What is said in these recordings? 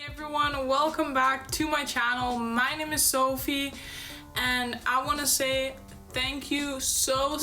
Everyone, welcome back to my channel. My name is Sophie and I want to say thank you so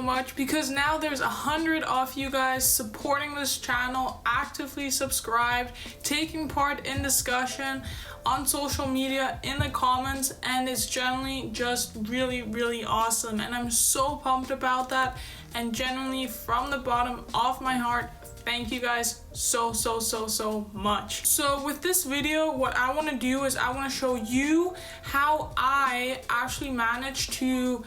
much, because now there's 100 of you guys supporting this channel, actively subscribed, taking part in discussion on social media, in the comments, and it's generally just really awesome, and I'm so pumped about that. And genuinely, from the bottom of my heart, thank you guys so much. So with this video, what I want to do is I want to show you how I actually managed to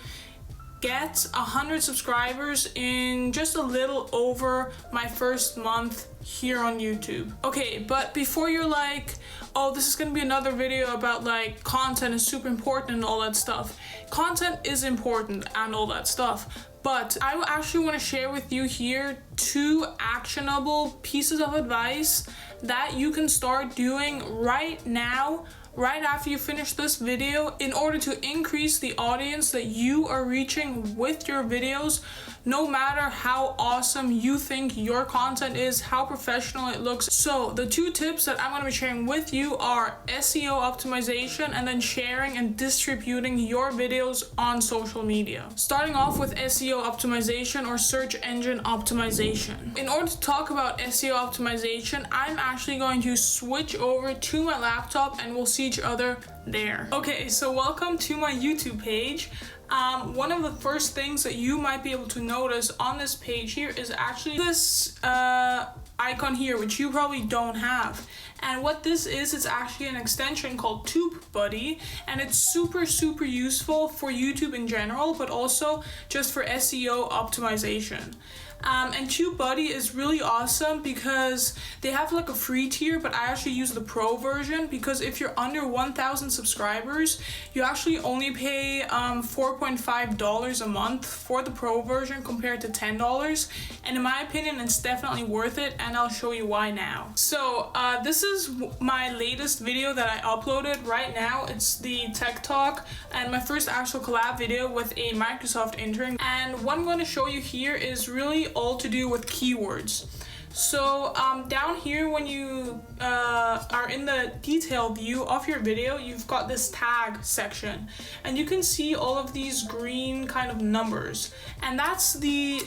get 100 subscribers in just a little over my first month here on YouTube. Okay, but before you're like, oh, this is gonna be another video about like content is super important and all that stuff. Content is important and all that stuff. But I actually want to share with you here 2 actionable pieces of advice that you can start doing right now, right after you finish this video, in order to increase the audience that you are reaching with your videos, no matter how awesome you think your content is, how professional it looks. So the 2 tips that I'm going to be sharing with you are SEO optimization and then sharing and distributing your videos on social media. Starting off with SEO optimization, or search engine optimization. In order to talk about SEO optimization, I'm actually going to switch over to my laptop and we'll see each other there. Okay, so welcome to my YouTube page. One of the first things that you might be able to notice on this page here is actually this icon here, which you probably don't have. And what this is, it's actually an extension called TubeBuddy, and it's super useful for YouTube in general, but also just for SEO optimization. And TubeBuddy is really awesome because they have like a free tier, but I actually use the pro version, because if you're under 1,000 subscribers, you actually only pay $4.5 a month for the pro version compared to $10. And in my opinion, it's definitely worth it, and I'll show you why now. So this is my latest video that I uploaded right now. It's the Tech Talk and my first actual collab video with a Microsoft intern. And what I'm going to show you here is really all to do with keywords. So down here, when you are in the detail view of your video, you've got this tag section, and you can see all of these green kind of numbers, and that's the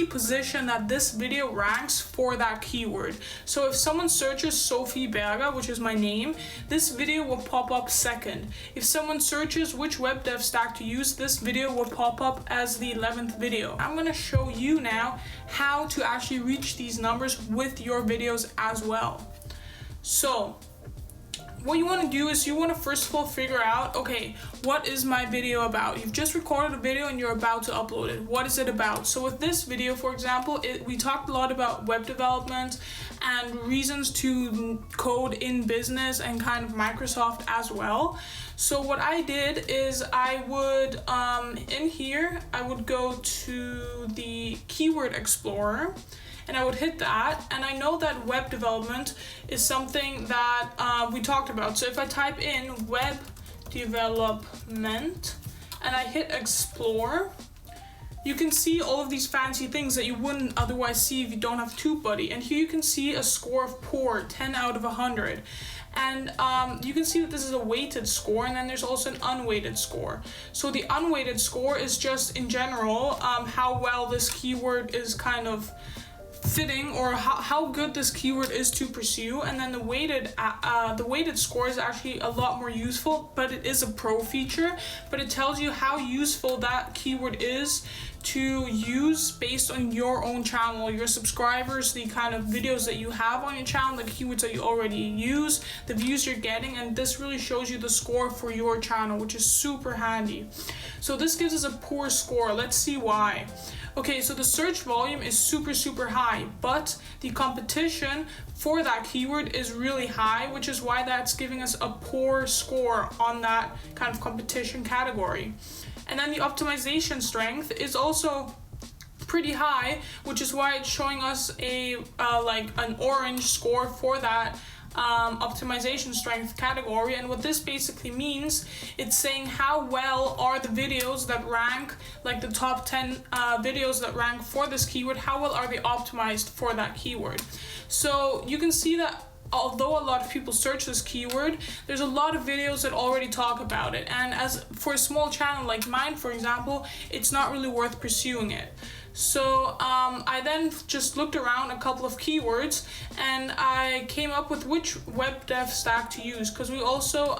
position that this video ranks for that keyword. So if someone searches Sophie Berger, which is my name, this video will pop up second. If someone searches which web dev stack to use, this video will pop up as the 11th video. I'm going to show you now how to actually reach these numbers with your videos as well. So what you want to do is you want to first of all figure out, okay, what is my video about? You've just recorded a video and you're about to upload it. What is it about? So with this video, for example, we talked a lot about web development and reasons to code in business and kind of Microsoft as well. So what I did is I would, in here, I would go to the keyword explorer, and I would hit that, and I know that web development is something that we talked about. So if I type in web development and I hit explore, you can see all of these fancy things that you wouldn't otherwise see if you don't have TubeBuddy. And here you can see a score of poor, 10 out of 100. And you can see that this is a weighted score, and then there's also an unweighted score. So the unweighted score is just in general how well this keyword is kind of fitting, or how good this keyword is to pursue. And then the weighted score is actually a lot more useful, but it is a pro feature, but it tells you how useful that keyword is to use based on your own channel, your subscribers, the kind of videos that you have on your channel, the keywords that you already use, the views you're getting, and this really shows you the score for your channel, which is super handy. So this gives us a poor score. Let's see why. Okay, so the search volume is super high, but the competition for that keyword is really high, which is why that's giving us a poor score on that kind of competition category. And then the optimization strength is also pretty high, which is why it's showing us a like an orange score for that optimization strength category. And what this basically means, it's saying how well are the videos that rank, like the top 10 videos that rank for this keyword, how well are they optimized for that keyword. So you can see that although a lot of people search this keyword, there's a lot of videos that already talk about it. And as for a small channel like mine, for example, it's not really worth pursuing it. So I then just looked around a couple of keywords and I came up with which web dev stack to use, because we also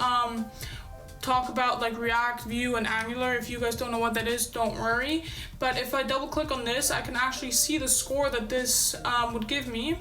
talk about like React, Vue, and Angular. If you guys don't know what that is, don't worry. But if I double click on this, I can actually see the score that this would give me.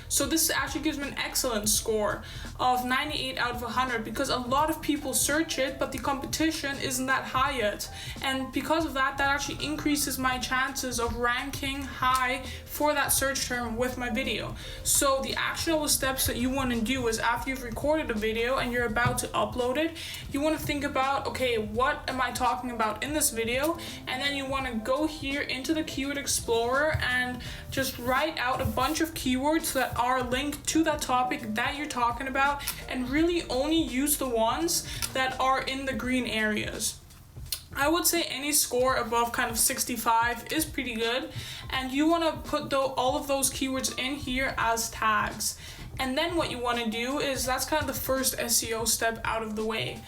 So this actually gives me an excellent score of 98 out of 100, because a lot of people search it, but the competition isn't that high yet. And because of that, that actually increases my chances of ranking high for that search term with my video. So the actionable steps that you want to do is, after you've recorded a video and you're about to upload it, you want to think about, okay, what am I talking about in this video? And then you want to go here into the Keyword Explorer and just write out a bunch of keywords that are linked to that topic that you're talking about, and really only use the ones that are in the green areas. I would say any score above kind of 65 is pretty good, and you want to put all of those keywords in here as tags. And then what you want to do is, that's kind of the first SEO step out of the way.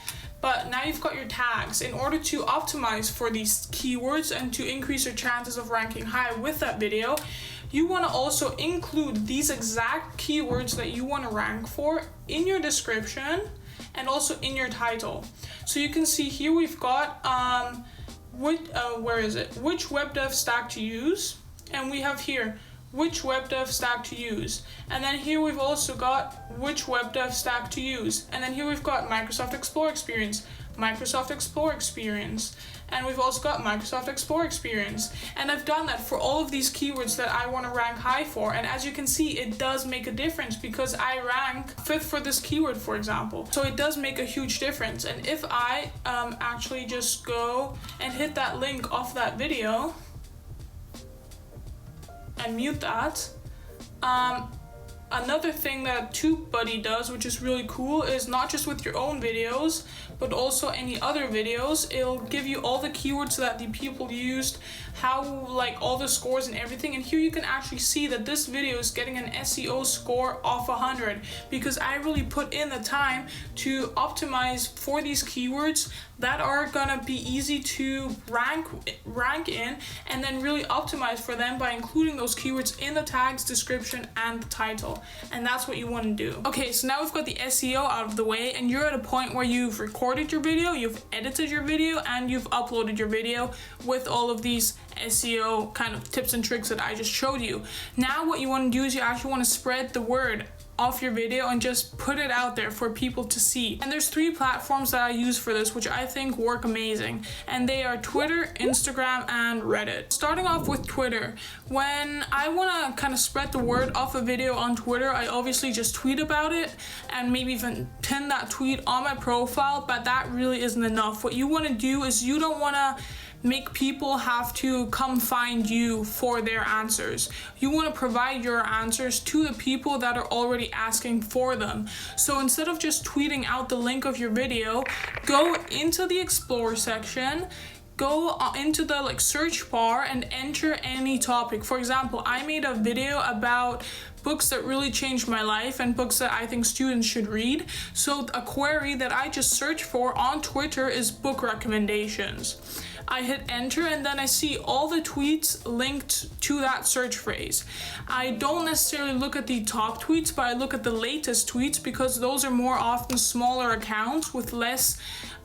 But now you've got your tags. In order to optimize for these keywords and to increase your chances of ranking high with that video, you want to also include these exact keywords that you want to rank for in your description and also in your title. So you can see here we've got which web dev stack to use, and we have here which web dev stack to use, and then here we've also got which web dev stack to use, and then here we've got Microsoft Explorer experience, Microsoft Explorer experience, and we've also got Microsoft Explorer experience. And I've done that for all of these keywords that I want to rank high for, and as you can see, it does make a difference, because I rank 5th for this keyword, for example. So it does make a huge difference. And if I actually just go and hit that link off that video and mute that, another thing that TubeBuddy does, which is really cool, is not just with your own videos, but also any other videos, it'll give you all the keywords that the people used, how, like, all the scores and everything. And here you can actually see that this video is getting an SEO score of 100, because I really put in the time to optimize for these keywords that are gonna be easy to rank in, and then really optimize for them by including those keywords in the tags, description, and the title. And that's what you want to do. Okay, so now we've got the SEO out of the way, and you're at a point where you've recorded your video, you've edited your video, and you've uploaded your video with all of these SEO kind of tips and tricks that I just showed you. Now what you want to do is you actually want to spread the word off your video and just put it out there for people to see. And there's 3 platforms that I use for this, which I think work amazing, and they are Twitter, Instagram, and Reddit. Starting off with Twitter, when I want to kind of spread the word off a video on Twitter, I obviously just tweet about it and maybe even pin that tweet on my profile, but that really isn't enough. What you want to do is, you don't want to make people have to come find you for their answers. You want to provide your answers to the people that are already asking for them. So instead of just tweeting out the link of your video, go into the Explore section, go into the search bar and enter any topic. For example, I made a video about books that really changed my life and books that I think students should read. So a query that I just searched for on Twitter is book recommendations. I hit enter, and then I see all the tweets linked to that search phrase. I don't necessarily look at the top tweets, but I look at the latest tweets, because those are more often smaller accounts with less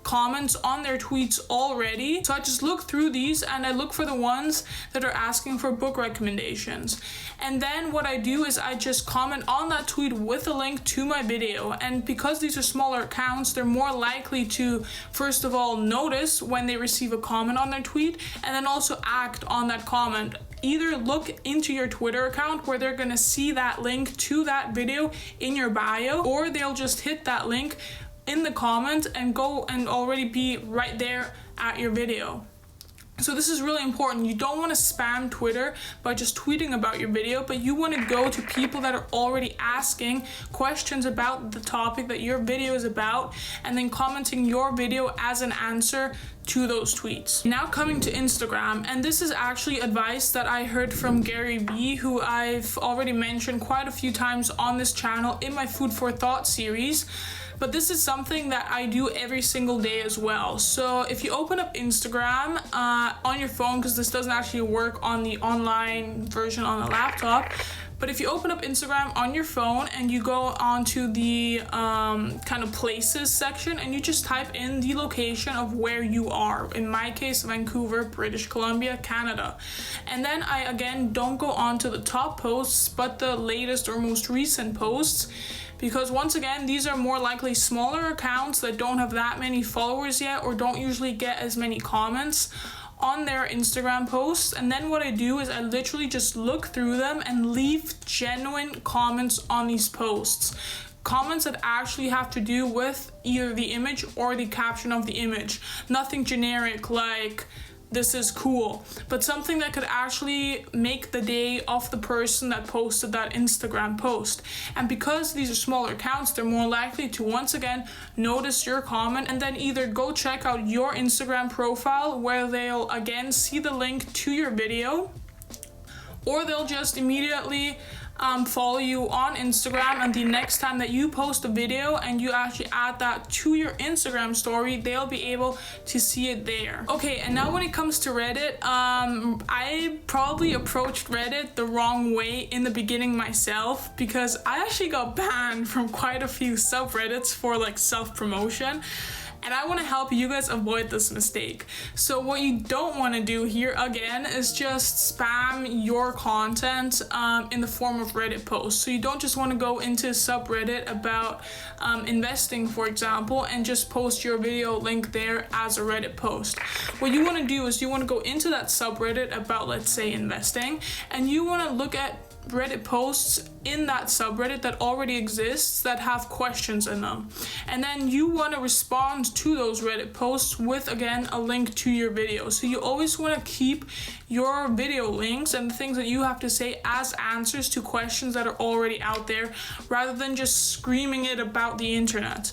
comments on their tweets already. So I just look through these and I look for the ones that are asking for book recommendations. And then what I do is I just comment on that tweet with a link to my video. And because these are smaller accounts, they're more likely to, first of all, notice when they receive a comment on their tweet, and then also act on that comment. Either look into your Twitter account where they're gonna see that link to that video in your bio, or they'll just hit that link in the comment and go and already be right there at your video. So this is really important. You don't want to spam Twitter by just tweeting about your video, but you want to go to people that are already asking questions about the topic that your video is about, and then commenting your video as an answer to those tweets. Now coming to Instagram, and this is actually advice that I heard from Gary Vee, who I've already mentioned quite a few times on this channel in my Food for Thought series. But this is something that I do every single day as well. So if you open up Instagram on your phone, because this doesn't actually work on the online version on the laptop, but if you open up Instagram on your phone and you go onto the kind of places section and you just type in the location of where you are, in my case, Vancouver, British Columbia, Canada. And then I again don't go on to the top posts, but the latest or most recent posts, because once again, these are more likely smaller accounts that don't have that many followers yet or don't usually get as many comments on their Instagram posts. And then what I do is I literally just look through them and leave genuine comments on these posts. Comments that actually have to do with either the image or the caption of the image. Nothing generic like this is cool, but something that could actually make the day of the person that posted that Instagram post. And because these are smaller accounts, they're more likely to once again notice your comment and then either go check out your Instagram profile where they'll again see the link to your video, or they'll just immediately follow you on Instagram, and the next time that you post a video and you actually add that to your Instagram story, they'll be able to see it there. Okay, and now when it comes to Reddit, I probably approached Reddit the wrong way in the beginning myself, because I actually got banned from quite a few subreddits for like self-promotion. And I want to help you guys avoid this mistake. So what you don't want to do here again is just spam your content in the form of Reddit posts. So you don't just want to go into a subreddit about investing, for example, and just post your video link there as a Reddit post. What you want to do is you want to go into that subreddit about, let's say, investing, and you want to look at Reddit posts in that subreddit that already exists that have questions in them, and then you want to respond to those Reddit posts with again a link to your video. So you always want to keep your video links and the things that you have to say as answers to questions that are already out there, rather than just screaming it about the internet,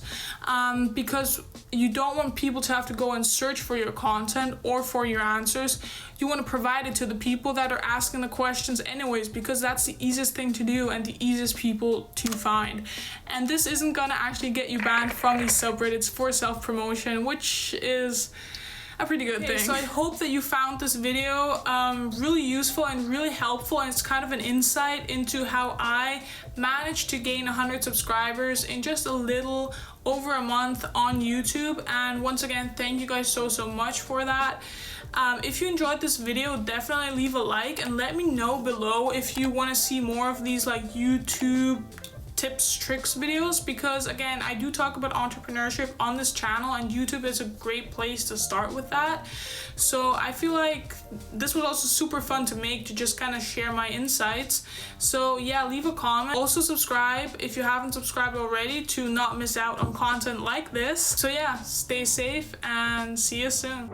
because you don't want people to have to go and search for your content or for your answers. You want to provide it to the people that are asking the questions anyways, because that's the easiest thing to do and the easiest people to find. And this isn't gonna actually get you banned from these subreddits for self-promotion, which is a pretty good thing. So I hope that you found this video really useful and really helpful, and it's kind of an insight into how I managed to gain 100 subscribers in just a little over a month on YouTube. And once again, thank you guys so much for that. If you enjoyed this video, definitely leave a like and let me know below if you want to see more of these like YouTube tips, tricks videos, because again, I do talk about entrepreneurship on this channel and YouTube is a great place to start with that. So I feel like this was also super fun to make, to just kind of share my insights. So yeah, leave a comment. Also subscribe if you haven't subscribed already to not miss out on content like this. So yeah, stay safe and see you soon.